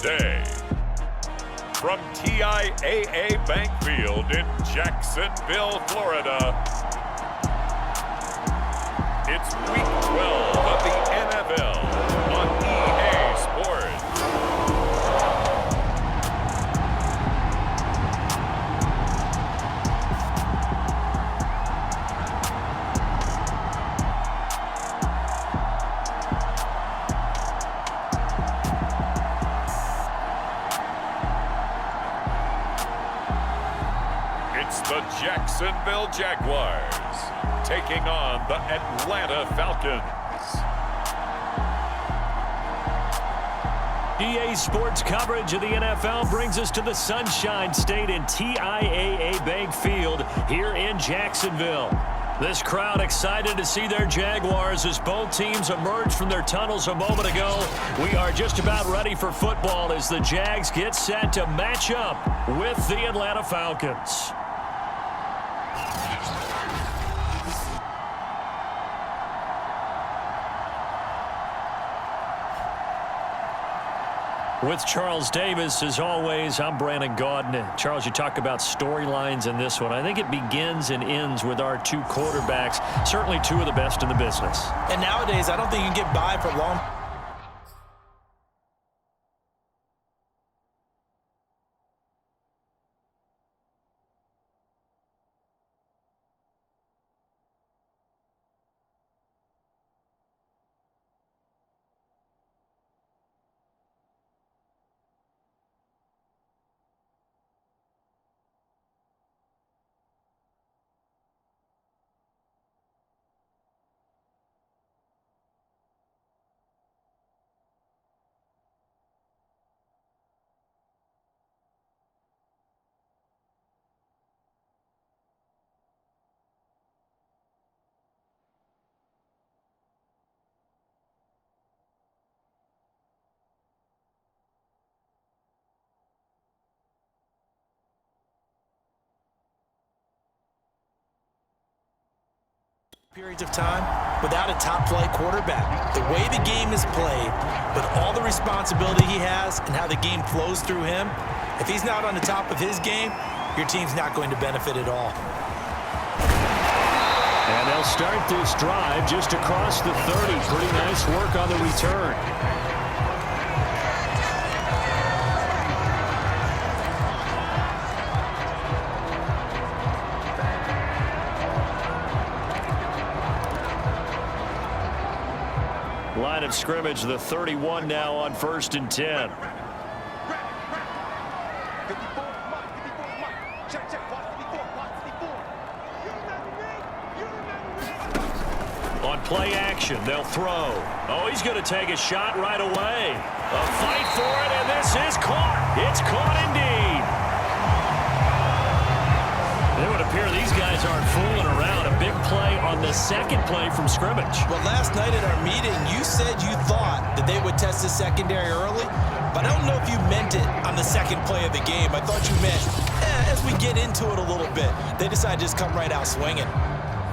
the day. From TIAA Bank Field in Jacksonville, Florida, it's Week 12 of the NFL on EA Sports. It's the Jacksonville Jaguars taking on the Atlanta Falcons. EA Sports coverage of the NFL brings us to the Sunshine State in TIAA Bank Field here in Jacksonville. This crowd excited to see their Jaguars as both teams emerged from their tunnels a moment ago. We are just about ready for football as the Jags get set to match up with the Atlanta Falcons. With Charles Davis, as always, I'm Brandon Gaudin. Charles, you talk about storylines in this one. I think it begins and ends with our two quarterbacks, certainly two of the best in the business. And nowadays, I don't think you can get by for long. Periods of time without a top-flight quarterback. The way the game is played, with all the responsibility he has and how the game flows through him, if he's not on the top of his game, your team's not going to benefit at all. And they'll start this drive just across the 30. Pretty nice work on the return. Line of scrimmage, the 31 now on 1st and 10. On play action, they'll throw. Oh, he's going to take a shot right away. A fight for it, and this is caught. It's caught indeed. It would appear these guys aren't fooling around. A big play on the second play from scrimmage. Well, last night at our meeting, you said you thought that they would test the secondary early, but I don't know if you meant it on the second play of the game. I thought you meant, as we get into it a little bit, they decided to just come right out swinging.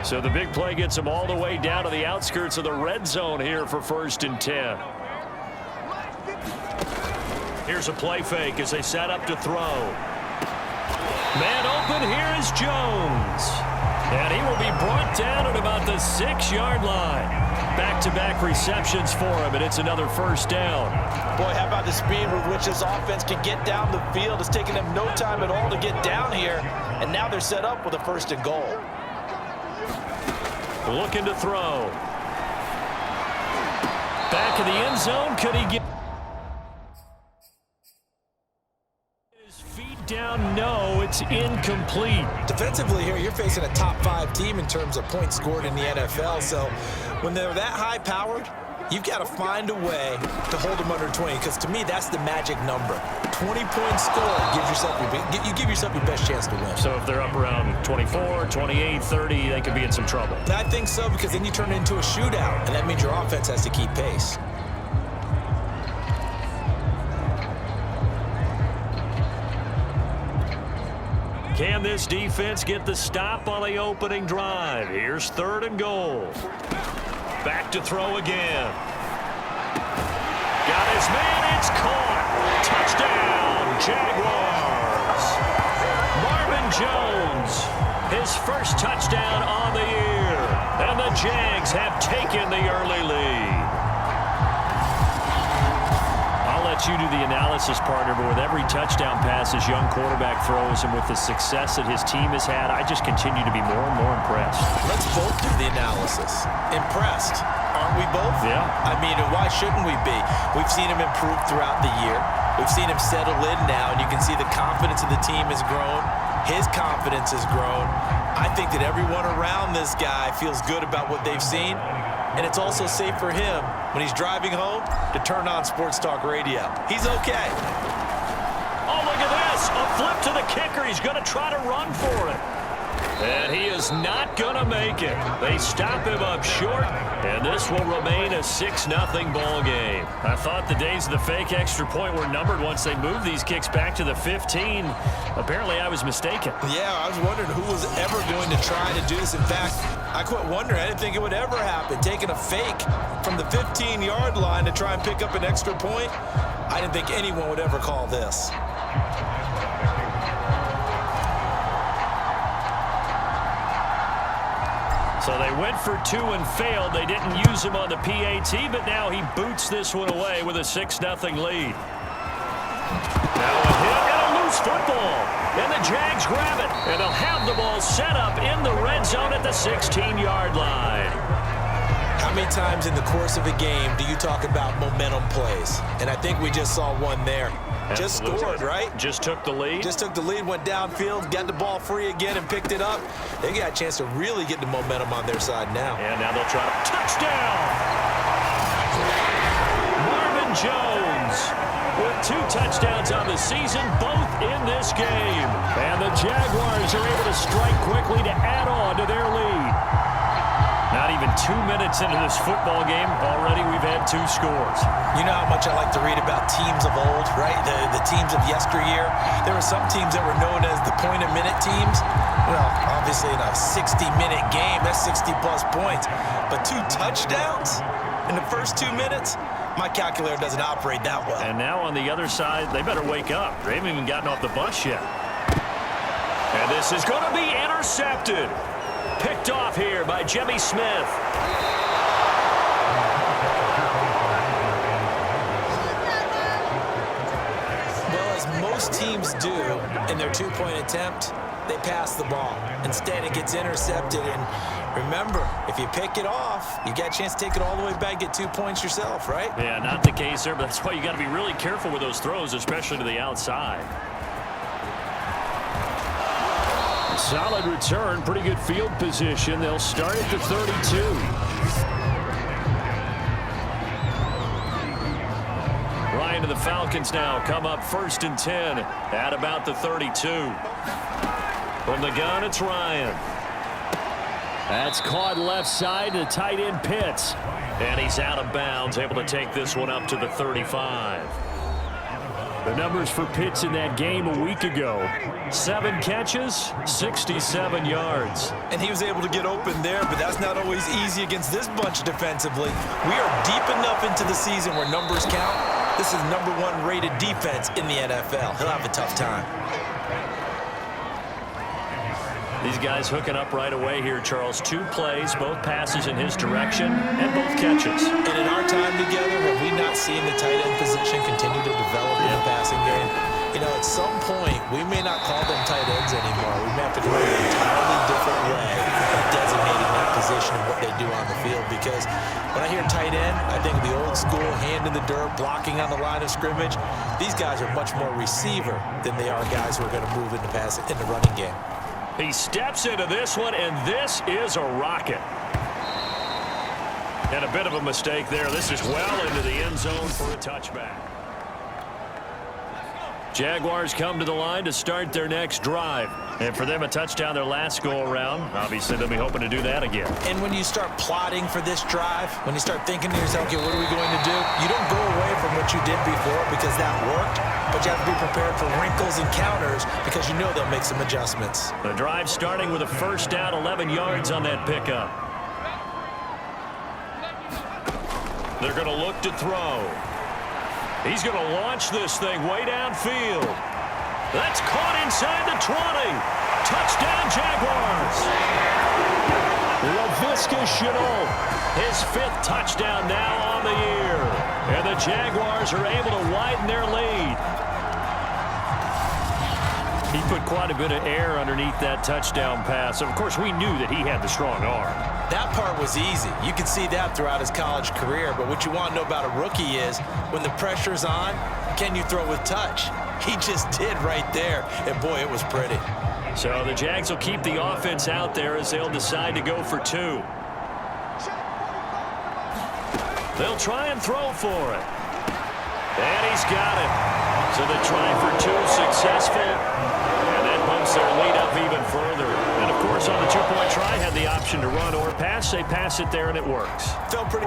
So the big play gets them all the way down to the outskirts of the red zone here for 1st and 10. Here's a play fake as they set up to throw. Man open, here is Jones. And he will be brought down at about the 6-yard line. Back-to-back receptions for him, and it's another 1st down. Boy, how about the speed with which this offense can get down the field? It's taken them no time at all to get down here, and now they're set up with a 1st and goal. Looking to throw. Back in the end zone, could he get his feet down? No, it's incomplete. Defensively here, you're facing a top 5 team in terms of points scored in the NFL, so when they're that high-powered, you've got to find a way to hold them under 20, because to me, that's the magic number. 20-point score gives yourself you give yourself your best chance to win. So if they're up around 24, 28, 30, they could be in some trouble. I think so, because then you turn it into a shootout, and that means your offense has to keep pace. Can this defense get the stop on the opening drive? Here's 3rd and goal. Back to throw again. Got his man. It's caught. Touchdown, Jaguars. Marvin Jones, his first touchdown on the year. And the Jags have taken the early lead. I'll let you do the analysis, partner, but with every touchdown pass his young quarterback throws and with the success that his team has had, I just continue to be more and more impressed. Let's both do the analysis. Impressed. Aren't we both? Yeah. I mean, why shouldn't we be? We've seen him improve throughout the year. We've seen him settle in now, and you can see the confidence of the team has grown. His confidence has grown. I think that everyone around this guy feels good about what they've seen, and it's also safe for him when he's driving home to turn on Sports Talk Radio. He's okay. Oh, look at this. A flip to the kicker. He's going to try to run for it. And he is not going to make it. They stop him up short, and this will remain a 6-0 ball game. I thought the days of the fake extra point were numbered once they moved these kicks back to the 15. Apparently, I was mistaken. Yeah, I was wondering who was ever going to try to do this. In fact, I quit wondering. I didn't think it would ever happen. Taking a fake from the 15-yard line to try and pick up an extra point, I didn't think anyone would ever call this. So they went for 2 and failed. They didn't use him on the PAT, but now he boots this one away with a 6-0 lead. Now a hit and a loose football. And the Jags grab it. And they'll have the ball set up in the red zone at the 16-yard line. How many times in the course of a game do you talk about momentum plays? And I think we just saw one there. Just scored, right? Just took the lead. Just took the lead, went downfield, got the ball free again, and picked it up. They got a chance to really get the momentum on their side now. And now they'll try to touchdown. Marvin Jones with 2 touchdowns on the season, both in this game. And the Jaguars are able to strike quickly to add on to their lead. Not even 2 minutes into this football game, already we've had 2 scores. You know how much I like to read about teams of old, right? The teams of yesteryear. There were some teams that were known as the point-a-minute teams. Well, obviously in a 60-minute game, that's 60-plus points. But 2 touchdowns in the first 2 minutes? My calculator doesn't operate that well. And now on the other side, they better wake up. They haven't even gotten off the bus yet. And this is going to be intercepted. Picked off here by Jimmy Smith. Well, as most teams do in their 2-point attempt, they pass the ball. Instead, it gets intercepted. And remember, if you pick it off, you got a chance to take it all the way back, get 2 points yourself, right? Yeah, not the case there, but that's why you got to be really careful with those throws, especially to the outside. Solid return, pretty good field position. They'll start at the 32. Ryan and the Falcons now come up 1st and 10 at about the 32. From the gun, it's Ryan. That's caught left side to tight end Pitts. And he's out of bounds, able to take this one up to the 35. The numbers for Pitts in that game a week ago. 7 catches, 67 yards. And he was able to get open there, but that's not always easy against this bunch defensively. We are deep enough into the season where numbers count. This is #1 rated defense in the NFL. He'll have a tough time. These guys hooking up right away here, Charles. 2 plays, both passes in his direction, and both catches. And in our time together, have we not seen the tight end position continue to develop in the passing game? You know, at some point, we may not call them tight ends anymore. We may have to come up with an entirely different way of designating that position and what they do on the field. Because when I hear tight end, I think of the old school, hand in the dirt, blocking on the line of scrimmage. These guys are much more receiver than they are guys who are going to move in the running game. He steps into this one, and this is a rocket. And a bit of a mistake there. This is well into the end zone for a touchback. Jaguars come to the line to start their next drive. And for them, a touchdown their last go-around. Obviously, they'll be hoping to do that again. And when you start plotting for this drive, when you start thinking to yourself, okay, what are we going to do? You don't go away from what you did before because that worked, but you have to be prepared for wrinkles and counters because you know they'll make some adjustments. The drive starting with a 1st down, 11 yards on that pickup. They're going to look to throw. He's going to launch this thing way downfield. That's caught inside the 20. Touchdown, Jaguars. Laviska Shenault, his 5th touchdown now on the year. And the Jaguars are able to widen their lead. He put quite a bit of air underneath that touchdown pass. Of course, we knew that he had the strong arm. That part was easy. You can see that throughout his college career. But what you want to know about a rookie is when the pressure's on, can you throw with touch? He just did right there. And, boy, it was pretty. So the Jags will keep the offense out there as they'll decide to go for 2. They'll try and throw for it. And he's got it. So they try for 2, successful. And that bumps their lead up even further. And, of course, on the 2-point try, had the option to run or pass. They pass it there, and it works. Felt pretty